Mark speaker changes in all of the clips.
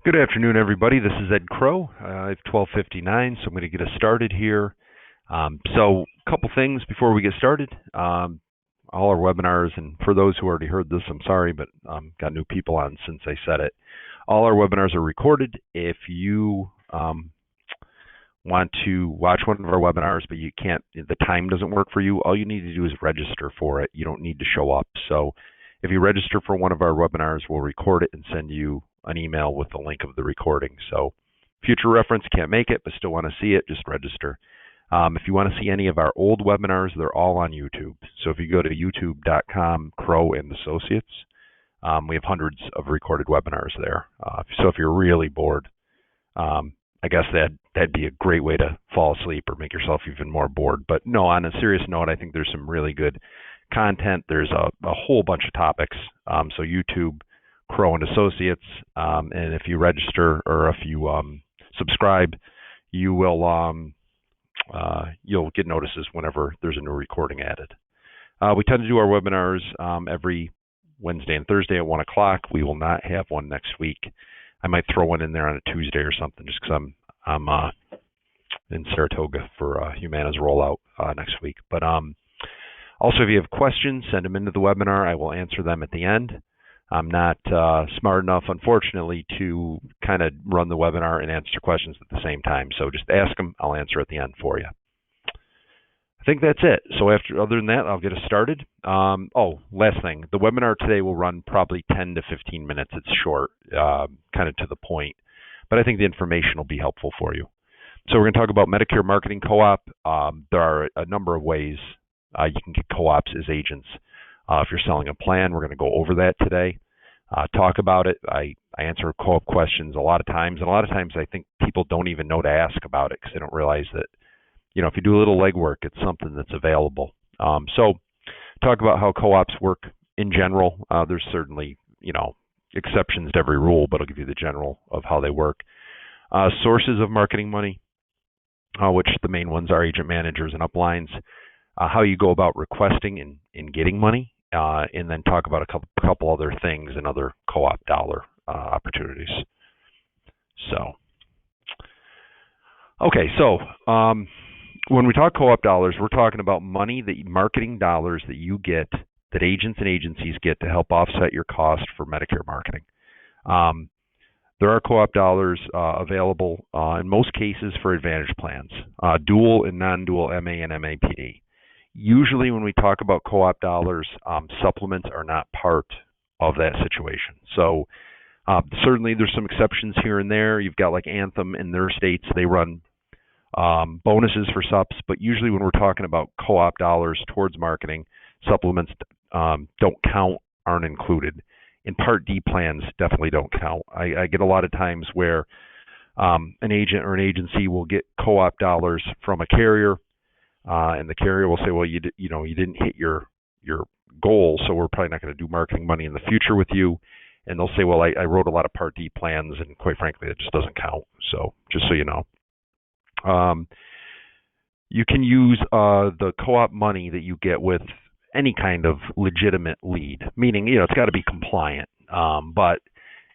Speaker 1: Good afternoon, everybody. This is Ed Crow. It's 12:59, so I'm going to get us started here. So, a couple things before we get started. All our webinars, and for those who already heard this, I'm sorry, but got new people on since I said it. All our webinars are recorded. If you want to watch one of our webinars, but you can't, the time doesn't work for you, all you need to do is register for it. You don't need to show up. So, if you register for one of our webinars, we'll record it and send you an email with the link of the recording. So future reference, can't make it, but still want to see it, just register. If you want to see any of our old webinars, they're all on YouTube. So if you go to youtube.com, Crow and Associates, we have hundreds of recorded webinars there. So if you're really bored, I guess that'd be a great way to fall asleep or make yourself even more bored. But no, on a serious note, I think there's some really good content. There's a whole bunch of topics. So YouTube, Crow and Associates, and if you register or if you subscribe, you will you'll get notices whenever there's a new recording added. We tend to do our webinars every Wednesday and Thursday at 1 o'clock. We will not have one next week. I might throw one in there on a Tuesday or something, just because I'm in Saratoga for Humana's rollout next week. But also, if you have questions, send them into the webinar. I will answer them at the end. I'm not smart enough, unfortunately, to kind of run the webinar and answer questions at the same time. So just ask them. I'll answer at the end for you. I think that's it. So other than that, I'll get us started. Last thing. The webinar today will run probably 10 to 15 minutes. It's short, kind of to the point. But I think the information will be helpful for you. So we're going to talk about Medicare Marketing Co-op. There are a number of ways you can get co-ops as agents. If you're selling a plan, we're going to go over that today, talk about it. I answer co-op questions a lot of times, and a lot of times I think people don't even know to ask about it because they don't realize that, if you do a little legwork, it's something that's available. So talk about how co-ops work in general. There's certainly, exceptions to every rule, but I'll give you the general of how they work. Sources of marketing money, which the main ones are agent managers and uplines. How you go about requesting and getting money. And then talk about a couple other things and other co-op dollar opportunities. So when we talk co-op dollars, we're talking about money, marketing dollars that you get, that agents and agencies get to help offset your cost for Medicare marketing. There are co-op dollars available in most cases for Advantage plans, dual and non-dual MA and MAPD. Usually when we talk about co-op dollars, supplements are not part of that situation. So certainly there's some exceptions here and there. You've got like Anthem in their states, they run bonuses for subs, but usually when we're talking about co-op dollars towards marketing, supplements don't count, aren't included. And Part D plans definitely don't count. I get a lot of times where an agent or an agency will get co-op dollars from a carrier, and the carrier will say, well, you didn't hit your goal, so we're probably not going to do marketing money in the future with you. And they'll say, well, I wrote a lot of Part D plans, and quite frankly, it just doesn't count. So just so you know. You can use the co-op money that you get with any kind of legitimate lead, meaning, it's got to be compliant, but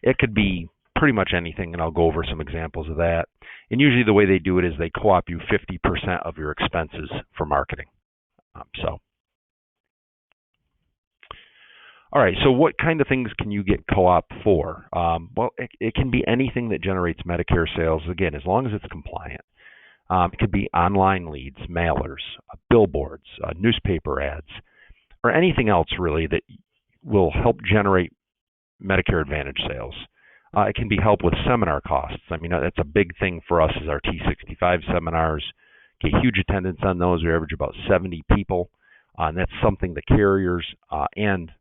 Speaker 1: it could be pretty much anything, and I'll go over some examples of that. And usually the way they do it is they co-op you 50% of your expenses for marketing. All right, so what kind of things can you get co-op for? Well, it can be anything that generates Medicare sales, again, as long as it's compliant. It could be online leads, mailers, billboards, newspaper ads, or anything else really that will help generate Medicare Advantage sales. It can be help with seminar costs. I mean, that's a big thing for us is our T65 seminars. Get huge attendance on those. We average about 70 people. And that's something the carriers and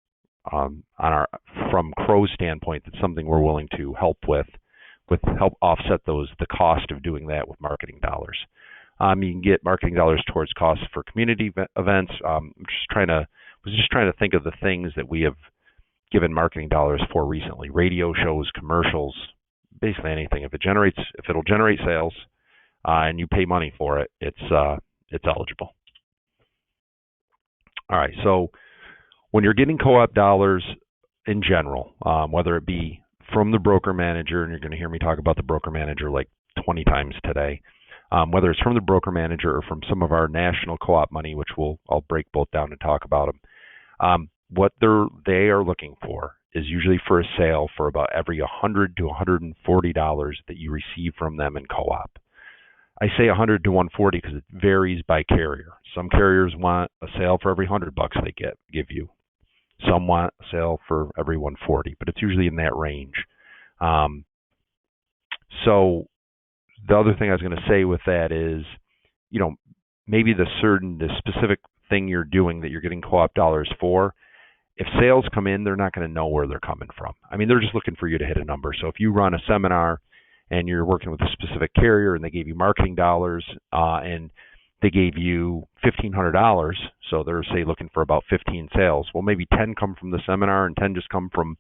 Speaker 1: from Crow's standpoint, that's something we're willing to help with help offset the cost of doing that with marketing dollars. You can get marketing dollars towards costs for community events. Was just trying to think of the things that we have given marketing dollars for recently: radio shows, commercials, basically anything. If it'll generate sales and you pay money for it, it's eligible. All right, so when you're getting co-op dollars in general, whether it be from the broker manager, and you're going to hear me talk about the broker manager like 20 times today, whether it's from the broker manager or from some of our national co-op money, which I'll break both down and talk about them. What they are looking for is usually for a sale for about every $100 to $140 that you receive from them in co-op. I say 100 to 140 because it varies by carrier. Some carriers want a sale for every $100 they give you. Some want a sale for every 140, but it's usually in that range. So the other thing I was going to say with that is, maybe the specific thing you're doing that you're getting co-op dollars for, if sales come in, they're not going to know where they're coming from. I mean, they're just looking for you to hit a number. So if you run a seminar and you're working with a specific carrier and they gave you marketing dollars and they gave you $1,500, so they're, say, looking for about 15 sales. Well, maybe 10 come from the seminar and 10 just come from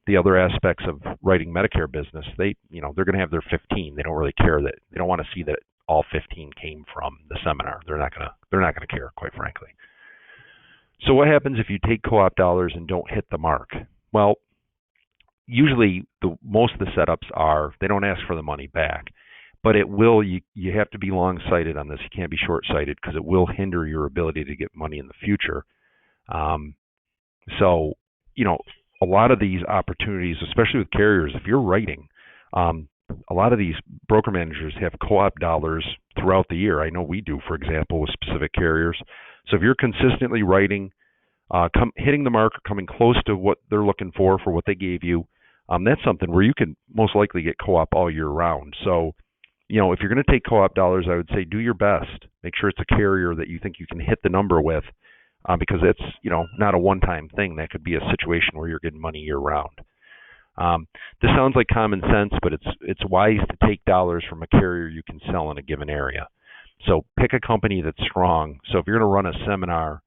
Speaker 1: the other aspects of writing Medicare business. They're going to have their 15. They don't really care that. They don't want to see that all 15 came from the seminar. They're not going to care, quite frankly. So what happens if you take co-op dollars and don't hit the mark? Well, usually most of the setups are they don't ask for the money back, but it will. You have to be long-sighted on this. You can't be short-sighted because it will hinder your ability to get money in the future. So a lot of these opportunities, especially with carriers, if you're writing, a lot of these broker managers have co-op dollars throughout the year. I know we do, for example, with specific carriers. So if you're consistently writing, hitting the mark, coming close to what they're looking for what they gave you, that's something where you can most likely get co-op all year round. So, if you're going to take co-op dollars, I would say do your best. Make sure it's a carrier that you think you can hit the number with, because it's, not a one-time thing. That could be a situation where you're getting money year round. This sounds like common sense, but it's wise to take dollars from a carrier you can sell in a given area. So pick a company that's strong. So if you're going to run a seminar,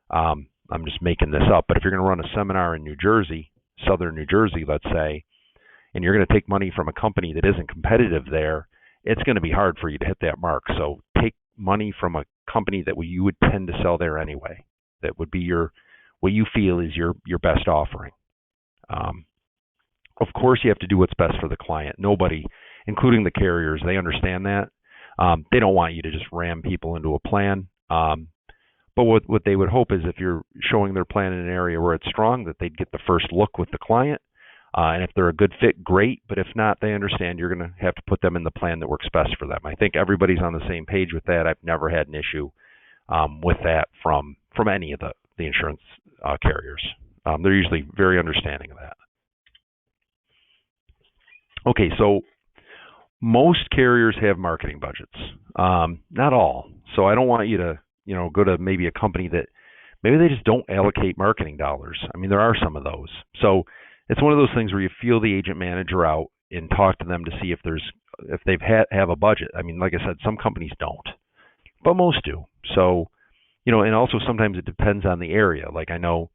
Speaker 1: I'm just making this up, but if you're going to run a seminar in New Jersey, southern New Jersey, let's say, and you're going to take money from a company that isn't competitive there, it's going to be hard for you to hit that mark. So take money from a company that you would tend to sell there anyway. That would be what you feel is your best offering. Of course, you have to do what's best for the client. Nobody, including the carriers, they understand that. They don't want you to just ram people into a plan. But what they would hope is if you're showing their plan in an area where it's strong, that they'd get the first look with the client. And if they're a good fit, great. But if not, they understand you're going to have to put them in the plan that works best for them. I think everybody's on the same page with that. I've never had an issue with that from any of the insurance carriers. They're usually very understanding of that. Okay, so most carriers have marketing budgets. Not all. So I don't want you to, go to maybe a company that maybe they just don't allocate marketing dollars. I mean, there are some of those. So it's one of those things where you feel the agent manager out and talk to them to see if they've have a budget. I mean, like I said, some companies don't, but most do. So, and also sometimes it depends on the area. Like I know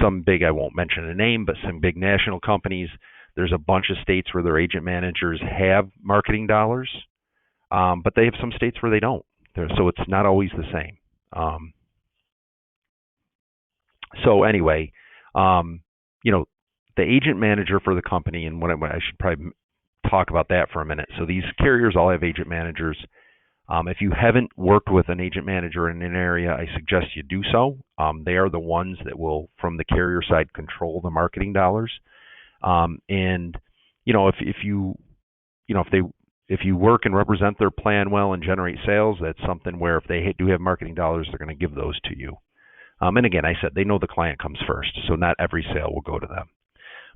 Speaker 1: some big, I won't mention a name, but some big national companies, there's a bunch of states where their agent managers have marketing dollars, but they have some states where they don't. So it's not always the same. So anyway, the agent manager for the company, and I should probably talk about that for a minute. So these carriers all have agent managers. If you haven't worked with an agent manager in an area, I suggest you do so. They are the ones that will, from the carrier side, control the marketing dollars. And if you work and represent their plan well and generate sales, that's something where if they do have marketing dollars, they're going to give those to you. And again, I said they know the client comes first, so not every sale will go to them.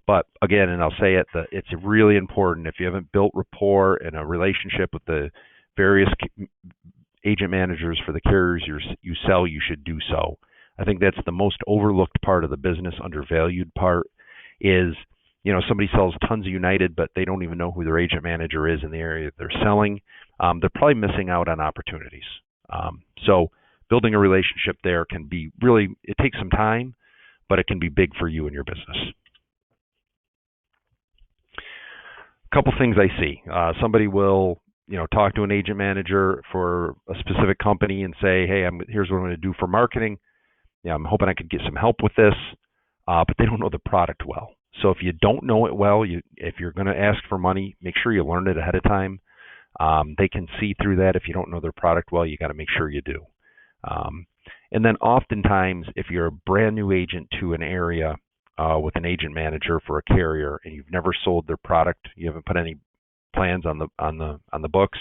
Speaker 1: But again, and I'll say it, it's really important if you haven't built rapport and a relationship with the various agent managers for the carriers you sell, you should do so. I think that's the most overlooked part of the business, undervalued part is, somebody sells tons of United, but they don't even know who their agent manager is in the area that they're selling. They're probably missing out on opportunities. So building a relationship there can be it takes some time, but it can be big for you and your business. A couple things I see. Somebody will, talk to an agent manager for a specific company and say, hey, here's what I'm going to do for marketing. I'm hoping I could get some help with this, but they don't know the product well. So if you don't know it well, if you're going to ask for money, make sure you learn it ahead of time. They can see through that. If you don't know their product well, you got to make sure you do. And then oftentimes, if you're a brand new agent to an area with an agent manager for a carrier, and you've never sold their product, you haven't put any plans on the books,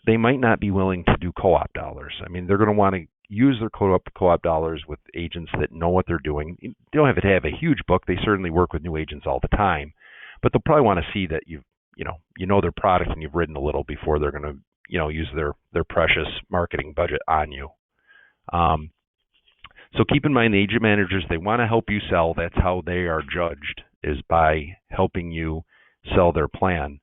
Speaker 1: they might not be willing to do co-op dollars. I mean, they're going to want to use their co-op dollars with agents that know what they're doing. They don't have to have a huge book. They certainly work with new agents all the time, but they'll probably want to see that you know their product and you've ridden a little before they're going to use their precious marketing budget on you. So keep in mind, the agent managers, they want to help you sell. That's how they are judged, is by helping you sell their plan.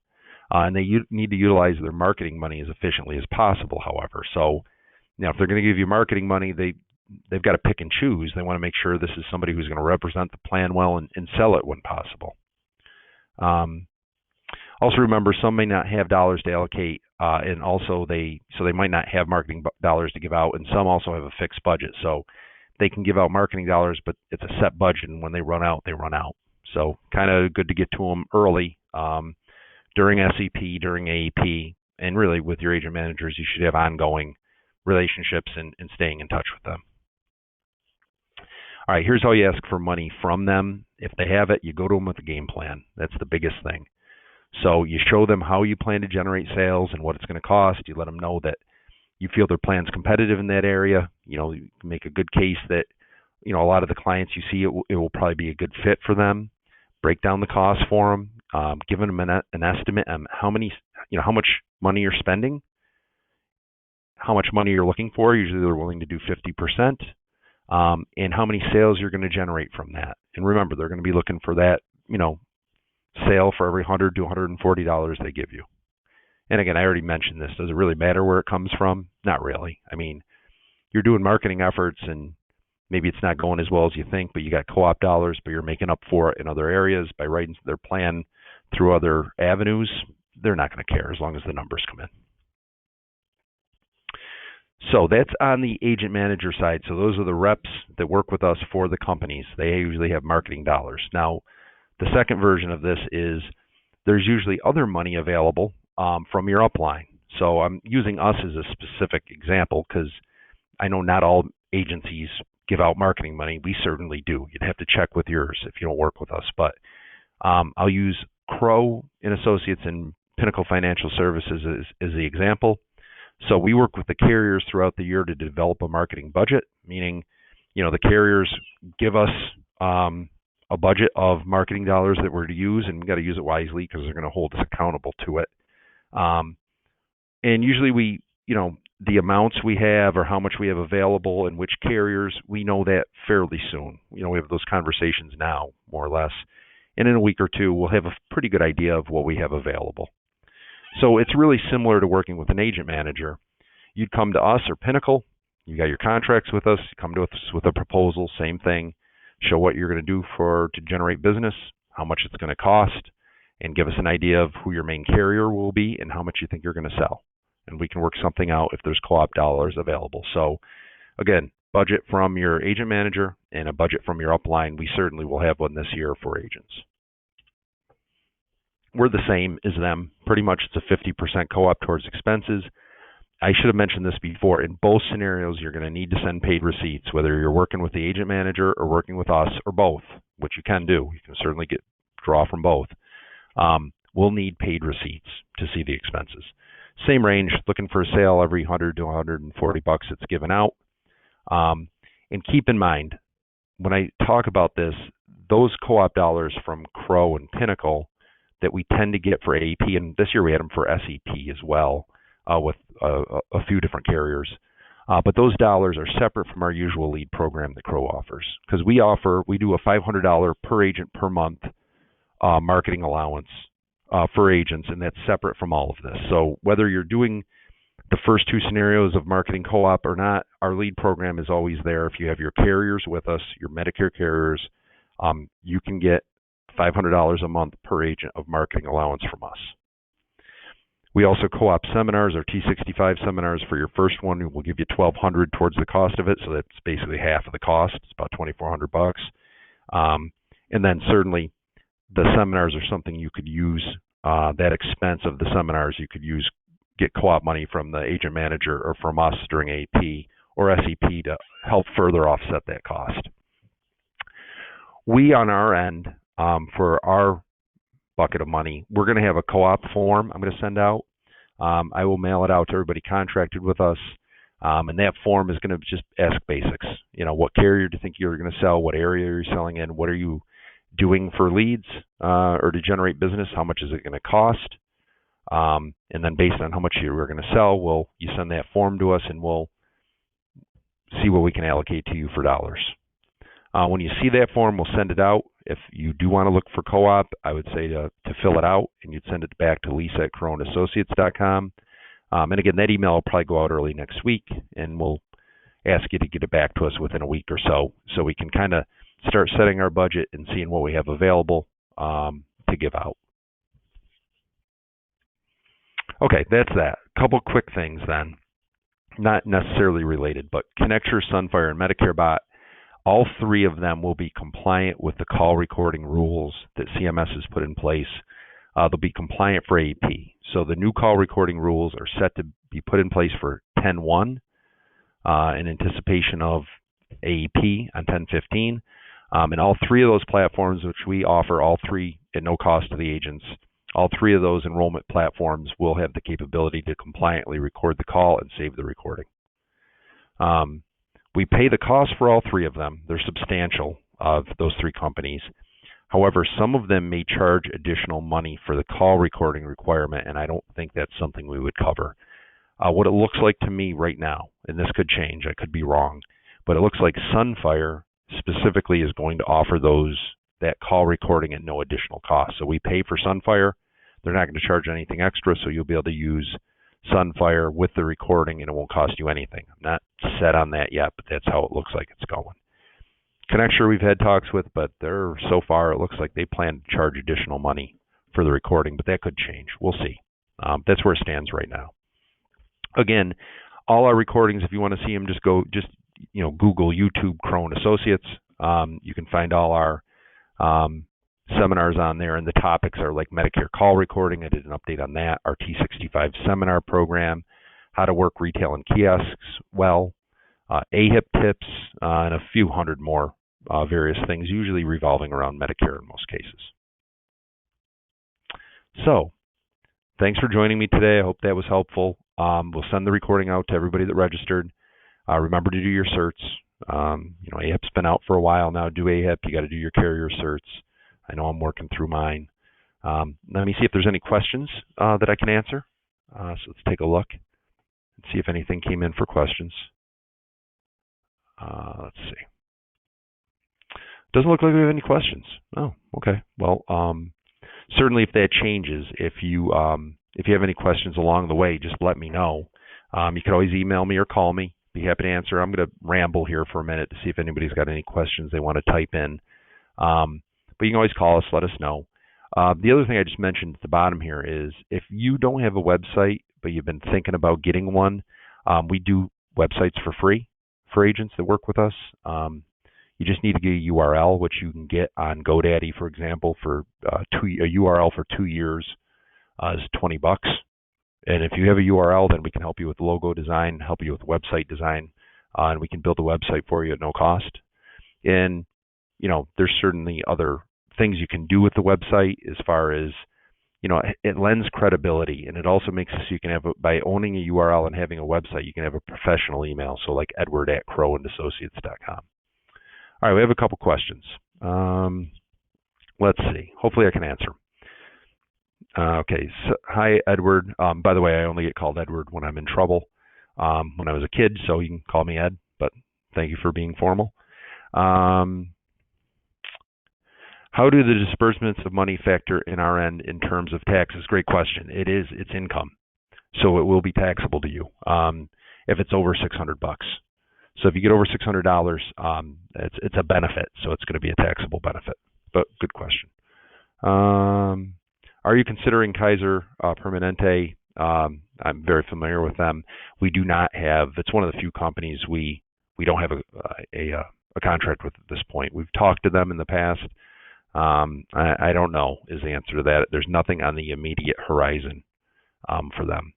Speaker 1: And they need to utilize their marketing money as efficiently as possible, however. So, if they're going to give you marketing money, they've got to pick and choose. They want to make sure this is somebody who's going to represent the plan well and sell it when possible. Also remember, some may not have dollars to allocate, and also they might not have marketing dollars to give out, and some also have a fixed budget. So they can give out marketing dollars, but it's a set budget, and when they run out, they run out. So kind of good to get to them early. During SEP, during AEP, and really with your agent managers, you should have ongoing relationships and staying in touch with them. All right, here's how you ask for money from them. If they have it, you go to them with a game plan. That's the biggest thing. So you show them how you plan to generate sales and what it's going to cost. You let them know that you feel their plan's competitive in that area. You make a good case that, a lot of the clients you see, it will probably be a good fit for them. Break down the cost for them. Give them an estimate on how much money you're spending, how much money you're looking for. Usually they're willing to do 50%, and how many sales you're going to generate from that. And remember, they're going to be looking for that, sale for every $100 to $140 they give you. And again, I already mentioned this. Does it really matter where it comes from? Not really. I mean, you're doing marketing efforts and maybe it's not going as well as you think, but you got co-op dollars, but you're making up for it in other areas by writing their plan through other avenues. They're not going to care as long as the numbers come in. So that's on the agent manager side. So those are the reps that work with us for the companies. They usually have marketing dollars. Now, the second version of this is there's usually other money available from your upline. So I'm using us as a specific example because I know not all agencies give out marketing money. We certainly do. You'd have to check with yours if you don't work with us. But I'll use Crow and Associates and Pinnacle Financial Services as the example. So we work with the carriers throughout the year to develop a marketing budget, meaning, the carriers give us a budget of marketing dollars that we're to use, and we got to use it wisely because they're going to hold us accountable to it. And usually the amounts we have or how much we have available and which carriers, we know that fairly soon. We have those conversations now, more or less. And in a week or two, we'll have a pretty good idea of what we have available. So it's really similar to working with an agent manager. You'd come to us or Pinnacle. You got your contracts with us. You come to us with a proposal, same thing. Show what you're going to do to generate business, how much it's going to cost, and give us an idea of who your main carrier will be and how much you think you're going to sell. And we can work something out if there's co-op dollars available. So again, budget from your agent manager and a budget from your upline. We certainly will have one this year for agents. We're the same as them. Pretty much it's a 50% co-op towards expenses. I should have mentioned this before. In both scenarios, you're going to need to send paid receipts, whether you're working with the agent manager or working with us or both, which you can do. You can certainly draw from both. We'll need paid receipts to see the expenses. Same range, looking for a sale every 100 to 140 bucks it's given out. And keep in mind, when I talk about this, those co-op dollars from Crow and Pinnacle that we tend to get for AEP, and this year we had them for SEP as well, with a few different carriers. But those dollars are separate from our usual lead program that Crow offers, because we do a $500 per agent per month marketing allowance for agents, and that's separate from all of this. So whether you're doing the first two scenarios of marketing co-op or not, our lead program is always there. If you have your carriers with us, your Medicare carriers, you can get $500 a month per agent of marketing allowance from us. We also co-op seminars, or T65 seminars for your first one. We'll give you $1,200 towards the cost of it, so that's basically half of the cost. It's about $2,400. And then certainly the seminars are something you could use. That expense of the seminars you could use, get co-op money from the agent manager or from us during AEP or SEP to help further offset that cost. We on our end, for our bucket of money, we're going to have a co-op form I'm going to send out. I will mail it out to everybody contracted with us. And that form is going to just ask basics. What carrier do you think you're going to sell? What area are you selling in? What are you doing for leads or to generate business? How much is it going to cost? And then based on how much you're going to sell, you send that form to us and we'll see what we can allocate to you for dollars. When you see that form, we'll send it out. If you do want to look for co-op, I would say to fill it out, and you'd send it back to lisa@crowasassociates.com. And again, that email will probably go out early next week, and we'll ask you to get it back to us within a week or so we can kind of start setting our budget and seeing what we have available to give out. Okay, that's that. A couple quick things then, not necessarily related, but Connecture, Sunfire, and Medicare Bot, all three of them will be compliant with the call recording rules that CMS has put in place. They'll be compliant for AEP. So the new call recording rules are set to be put in place for 10/1 in anticipation of AEP on 10/15. And all three of those platforms, which we offer, all three at no cost to the agents, all three of those enrollment platforms will have the capability to compliantly record the call and save the recording. We pay the cost for all three of them. They're substantial, of those three companies. However, some of them may charge additional money for the call recording requirement, and I don't think that's something we would cover. What it looks like to me right now, and this could change, I could be wrong, but it looks like Sunfire specifically is going to offer that call recording at no additional cost. So we pay for Sunfire. They're not going to charge anything extra, so you'll be able to use Sunfire with the recording, and it won't cost you anything. I'm not set on that yet, but that's how it looks like it's going. Connecture we've had talks with, but so far it looks like they plan to charge additional money for the recording, but that could change. We'll see. That's where it stands right now. Again, all our recordings, if you want to see them, just Google YouTube Crowan Associates. You can find all our seminars on there, and the topics are like Medicare call recording. I did an update on that. Our T65 seminar program, how to work retail and kiosks well, AHIP tips, and a few hundred more various things, usually revolving around Medicare in most cases. So, thanks for joining me today. I hope that was helpful. We'll send the recording out to everybody that registered. Remember to do your certs. AHIP's been out for a while now. Do AHIP. You got to do your carrier certs. I know I'm working through mine. Let me see if there's any questions that I can answer. So let's take a look and see if anything came in for questions. Let's see. Doesn't look like we have any questions. Oh, okay. Well, certainly if that changes, if you have any questions along the way, just let me know. You can always email me or call me. Be happy to answer. I'm going to ramble here for a minute to see if anybody's got any questions they want to type in. But you can always call us, let us know. The other thing I just mentioned at the bottom here is if you don't have a website, but you've been thinking about getting one, we do websites for free for agents that work with us. You just need to get a URL, which you can get on GoDaddy, for example, for a URL for 2 years is $20. And if you have a URL, then we can help you with logo design, help you with website design, and we can build a website for you at no cost. And there's certainly other things you can do with the website as far as, it lends credibility, and it also makes it so you can have, by owning a URL and having a website, you can have a professional email, so like edward@crowasassociates.com. All right, we have a couple questions. Let's see. Hopefully I can answer. Okay, so, hi, Edward. By the way, I only get called Edward when I'm in trouble. When I was a kid, so you can call me Ed, but thank you for being formal. How do the disbursements of money factor in our end in terms of taxes? Great question. It's income, so it will be taxable to you if it's over $600. So if you get over $600, it's a benefit, so it's going to be a taxable benefit. But good question. Are you considering Kaiser Permanente? I'm very familiar with them. We do not have. It's one of the few companies we don't have a contract with at this point. We've talked to them in the past. I don't know is the answer to that. There's nothing on the immediate horizon for them.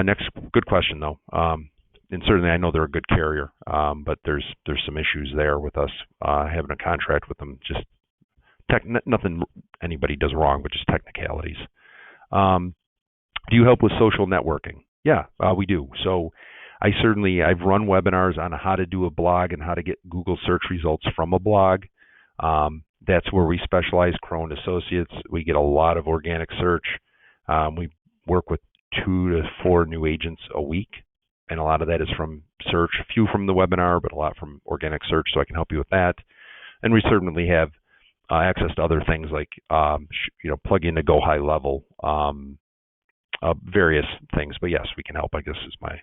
Speaker 1: Next, good question though. And certainly I know they're a good carrier, but there's some issues there with us having a contract with them. Just nothing anybody does wrong, but just technicalities. Do you help with social networking? Yeah, we do. So I've run webinars on how to do a blog and how to get Google search results from a blog. That's where we specialize, Crow and Associates. We get a lot of organic search. We work with 2 to 4 new agents a week, and a lot of that is from search, a few from the webinar, but a lot from organic search, so I can help you with that. And we certainly have access to other things like, plug in to go high level, various things. But yes, we can help, I guess is my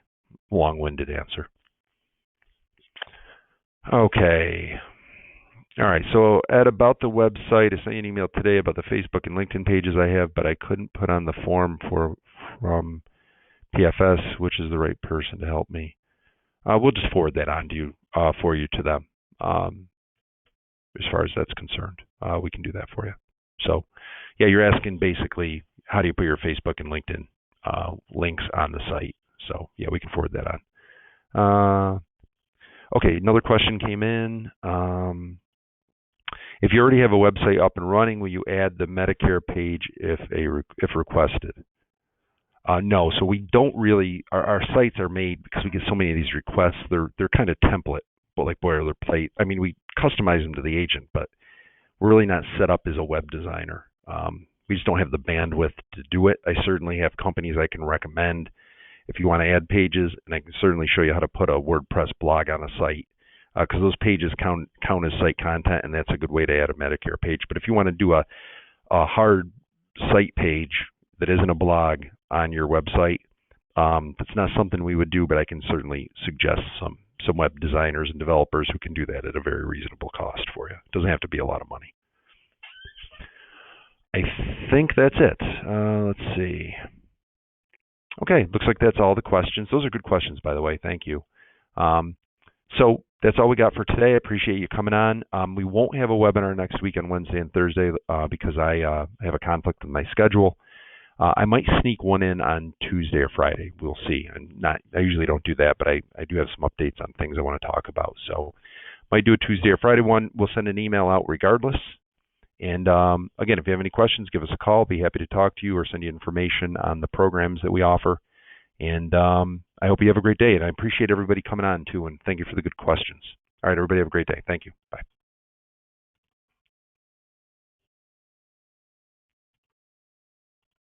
Speaker 1: long-winded answer. Okay. All right, so about the website, I sent you an email today about the Facebook and LinkedIn pages I have, but I couldn't put on the form from PFS, which is the right person to help me. We'll just forward that on to you, for you to them. As far as that's concerned, we can do that for you. So, yeah, you're asking basically how do you put your Facebook and LinkedIn links on the site. So, yeah, we can forward that on. Okay, another question came in. If you already have a website up and running, will you add the Medicare page if requested? No, so we don't really. Our sites are made because we get so many of these requests. They're kind of template, but like boilerplate. I mean, we customize them to the agent, but we're really not set up as a web designer. We just don't have the bandwidth to do it. I certainly have companies I can recommend if you want to add pages, and I can certainly show you how to put a WordPress blog on a site. Because those pages count as site content, and that's a good way to add a Medicare page. But if you want to do a hard site page that isn't a blog on your website, that's not something we would do, but I can certainly suggest some web designers and developers who can do that at a very reasonable cost for you. It doesn't have to be a lot of money. I think that's it. Let's see. Okay, looks like that's all the questions. Those are good questions, by the way. Thank you. So that's all we got for today. I appreciate you coming on. We won't have a webinar next week on Wednesday and Thursday because I have a conflict with my schedule. I might sneak one in on Tuesday or Friday. We'll see. I usually don't do that, but I do have some updates on things I want to talk about. So might do a Tuesday or Friday one. We'll send an email out regardless. And again, if you have any questions, give us a call. Be happy to talk to you or send you information on the programs that we offer. And I hope you have a great day. And I appreciate everybody coming on too. And thank you for the good questions. All right, everybody have a great day. Thank you. Bye.